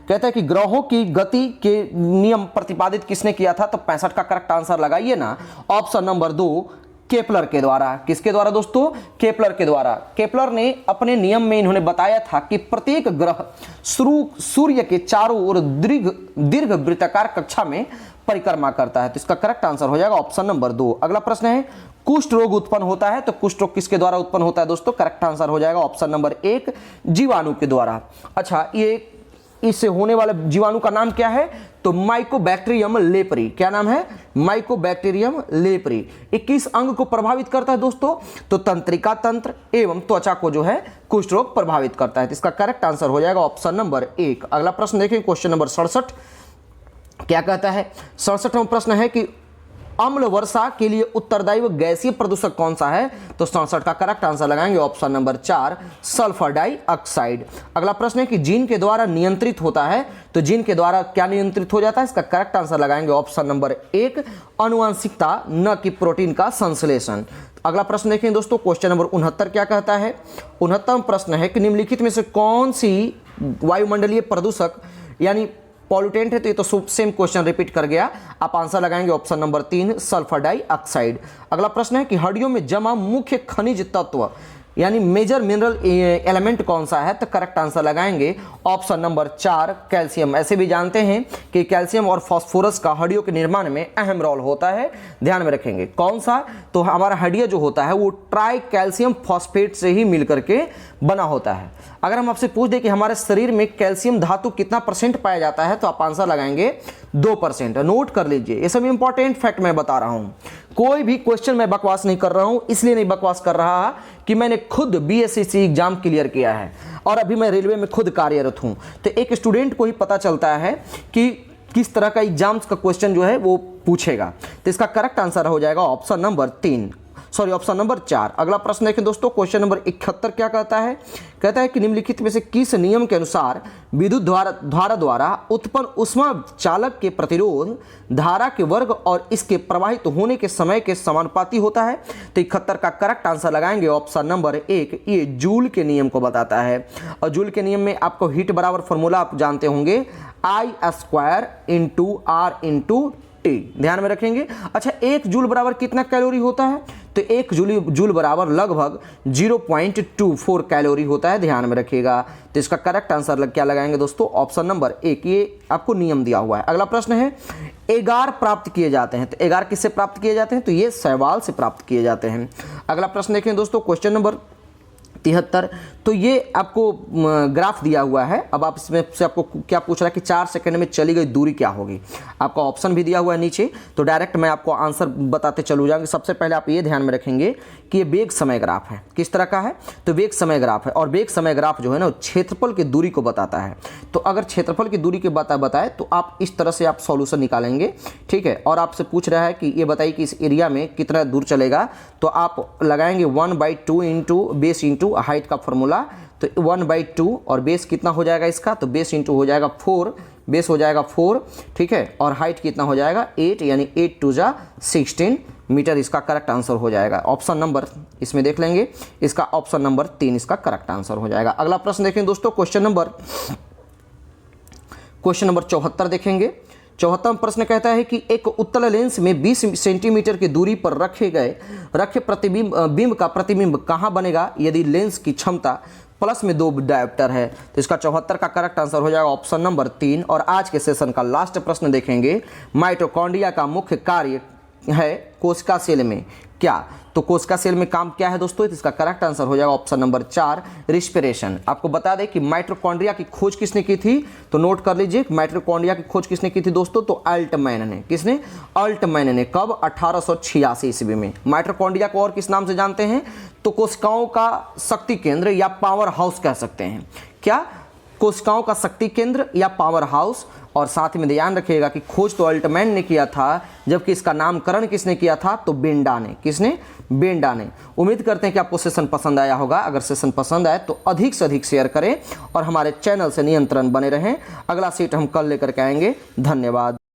कहता है कि ग्रहों की गति के नियम प्रतिपादित किसने किया था, तो 65 का करेक्ट आंसर लगाइए ना, ऑप्शन नंबर 2 केपलर के द्वारा। किसके द्वारा दोस्तों, केपलर के द्वारा। केपलर ने अपने नियम में इन्होंने बताया था कि प्रत्येक ग्रह सूर्य के चारों ओर दीर्घ वृत्ताकार कक्षा में परिक्रमा करता है, तो इसका करेक्ट आंसर हो जाएगा ऑप्शन नंबर 2। अगला प्रश्न है, कुष्ठ रोग उत्पन्न होता है, तो कुष्ठ रोग किसके द्वारा उत्पन्न होता है दोस्तों, करेक्ट आंसर हो जाएगा ऑप्शन नंबर 1 जीवाणु के द्वारा। अच्छा, ये इससे होने वाले जीवाणु का नाम क्या है, तो माइकोबैक्टीरियम लेप्री। क्या नाम है, माइकोबैक्टीरियम लेप्री। ये किस अंग को प्रभावित करता है दोस्तों, तो तंत्रिका तंत्र एवं त्वचा को जो है कुष्ठ रोग प्रभावित करता है, तो इसका करेक्ट आंसर हो जाएगा ऑप्शन नंबर 1। अगला प्रश्न देखें, क्वेश्चन नंबर 67 क्या कहता है। 67वां प्रश्न है कि अम्ल वर्षा के लिए उत्तरदायी गैसीय प्रदूषक कौन सा है, तो 67 का करेक्ट आंसर लगाएंगे ऑप्शन नंबर 4 सल्फर डाइऑक्साइड। अगला प्रश्न है कि जीन के द्वारा नियंत्रित होता है, तो जीन के द्वारा क्या नियंत्रित हो जाता है, इसका करेक्ट आंसर लगाएंगे ऑप्शन नंबर 1 आनुवंशिकता, न कि प्रोटीन का संश्लेषण। अगला प्रश्न देखें दोस्तों, क्वेश्चन नंबर 69 क्या कहता है। 69वां प्रश्न है कि निम्नलिखित में से कौन सी वायुमंडलीय प्रदूषक यानी पॉल्यूटेंट है, तो ये तो सेम क्वेश्चन रिपीट कर गया, आप आंसर लगाएंगे ऑप्शन नंबर 3 सल्फर डाइऑक्साइड। अगला प्रश्न है कि हड्डियों में जमा मुख्य खनिज तत्व यानी मेजर मिनरल एलिमेंट कौन सा है, तो करेक्ट आंसर लगाएंगे ऑप्शन नंबर 4 कैल्शियम। ऐसे भी जानते हैं कि कैल्शियम और फास्फोरस का हड्डियों के निर्माण में अहम रोल होता है, ध्यान में रखेंगे कौन सा, तो हमारा हड्डियां जो होता है वो ट्राई कैल्शियम फॉस्फेट से ही मिलकर के बना होता है। अगर हम आपसे पूछ दें कि हमारे शरीर में कैल्शियम धातु कितना % पाया जाता है, तो आप आंसर लगाएंगे 2%। नोट कर लीजिए, ये सब इंपॉर्टेंट फैक्ट मैं बता रहा हूं, कोई भी क्वेश्चन मैं बकवास नहीं कर रहा हूं, इसलिए नहीं बकवास कर रहा कि मैंने खुद BSSC एग्जाम क्लियर किया है और अभी मैं रेलवे में खुद कार्यरत हूं, तो एक स्टूडेंट को ही पता चलता है कि किस तरह का एग्जाम्स का क्वेश्चन जो है वो पूछेगा, तो इसका करेक्ट आंसर हो जाएगा ऑप्शन नंबर 3 ऑप्शन नंबर 4। अगला प्रश्न देखें दोस्तों, क्वेश्चन नंबर 71 क्या कहता है? कहता है कि निम्नलिखित में से किस नियम के अनुसार विद्युत धारा द्वारा उत्पन्न ऊष्मा चालक के प्रतिरोध धारा के वर्ग और इसके प्रवाहित होने के समय के समानुपाती होता है? तो 71 का करेक्ट आंसर लगाएंगे ऑप्शन नंबर 1, ये जूल के नियम को बताता है। और जूल के नियम में आपको हीट बराबर फॉर्मूला आप जानते होंगे, I² × R × T, ध्यान में रखेंगे। अच्छा, 1 जूल बराबर कितना कैलोरी होता है? तो 1 जूल बराबर लगभग 0.24 कैलोरी होता है, ध्यान में रखिएगा। तो इसका करेक्ट आंसर क्या लगाएंगे दोस्तों? ऑप्शन नंबर 1, ये आपको नियम दिया हुआ है। अगला प्रश्न है, एगार प्राप्त किए जाते हैं। तो एगार किससे प्राप्त किए जाते हैं? तो ये शैवाल से प्राप्त किए जाते हैं। अगला प्रश्न देखें दोस्तों, क्वेश्चन नंबर 73। तो ये आपको ग्राफ दिया हुआ है। अब आप इसमें से आपको क्या पूछ रहा है कि 4 सेकंड में चली गई दूरी क्या होगी? आपका ऑप्शन भी दिया हुआ है नीचे, तो डायरेक्ट मैं आपको आंसर बताते चलूँ जाऊँगा। सबसे पहले आप ये ध्यान में रखेंगे कि ये वेग समय ग्राफ है। किस तरह का है? तो वेग समय ग्राफ है। और वेग समय ग्राफ जो है ना, क्षेत्रफल की दूरी को बताता है। तो अगर क्षेत्रफल की दूरी के बताए तो आप इस तरह से आप सॉल्यूशन निकालेंगे, ठीक है। और आपसे पूछ रहा है कि ये बताइए कि इस एरिया में कितना दूर चलेगा, तो आप लगाएंगे 1/2 इंटू बेस इंटू हाइट का फॉर्मूला। तो 1/2 और बेस कितना हो जाएगा इसका? तो बेस इंटू हो जाएगा 4, बेस हो जाएगा 4, ठीक है। और हाइट कितना हो जाएगा? 8, यानी 8 × 2 = 16 मीटर इसका करेक्ट आंसर हो जाएगा। ऑप्शन नंबर इसमें देख लेंगे, इसका ऑप्शन नंबर 3 इसका करेक्ट आंसर हो जाएगा। अगला प्रश्न देखें दोस्तों, क्वेश्चन नंबर 74 देखेंगे। 74वां प्रश्न कहता है कि एक उत्तल लेंस में 20 सेंटीमीटर की दूरी पर रखे बिंब का प्रतिबिंब कहाँ बनेगा यदि लेंस की क्षमता प्लस में 2 डायोप्टर है? तो इसका 74 का करेक्ट आंसर हो जाएगा ऑप्शन नंबर 3। और आज के सेशन का लास्ट प्रश्न देखेंगे, माइटोकॉन्ड्रिया का मुख्य कार्य है कोशिका सेल में क्या? तो कोशिका सेल में काम क्या है दोस्तों? इसका करेक्ट आंसर हो जाएगा ऑप्शन नंबर 4, रिस्पिरेशन। आपको बता दें कि माइटोकॉन्ड्रिया की खोज किसने की थी? तो नोट कर लीजिए, माइटोकॉन्ड्रिया की खोज किसने की थी दोस्तों? तो अल्टमैन ने। किसने? अल्टमैन ने। कब? 1886 ईस्वी में। माइटोकॉन्ड्रिया को और किस नाम से जानते हैं? तो कोशिकाओं का शक्ति केंद्र या पावर हाउस कह सकते हैं। क्या? कोशिकाओं का शक्ति केंद्र या पावर हाउस। और साथ में ध्यान रखिएगा कि खोज तो अल्टमैन ने किया था, जबकि इसका नामकरण किसने किया था? तो बेंडा ने। किसने? बेंडा ने। उम्मीद करते हैं कि आपको सेशन पसंद आया होगा। अगर सेशन पसंद आए तो अधिक से अधिक शेयर करें और हमारे चैनल से नियंत्रण बने रहें। अगला सेट हम कल लेकर के आएंगे। धन्यवाद।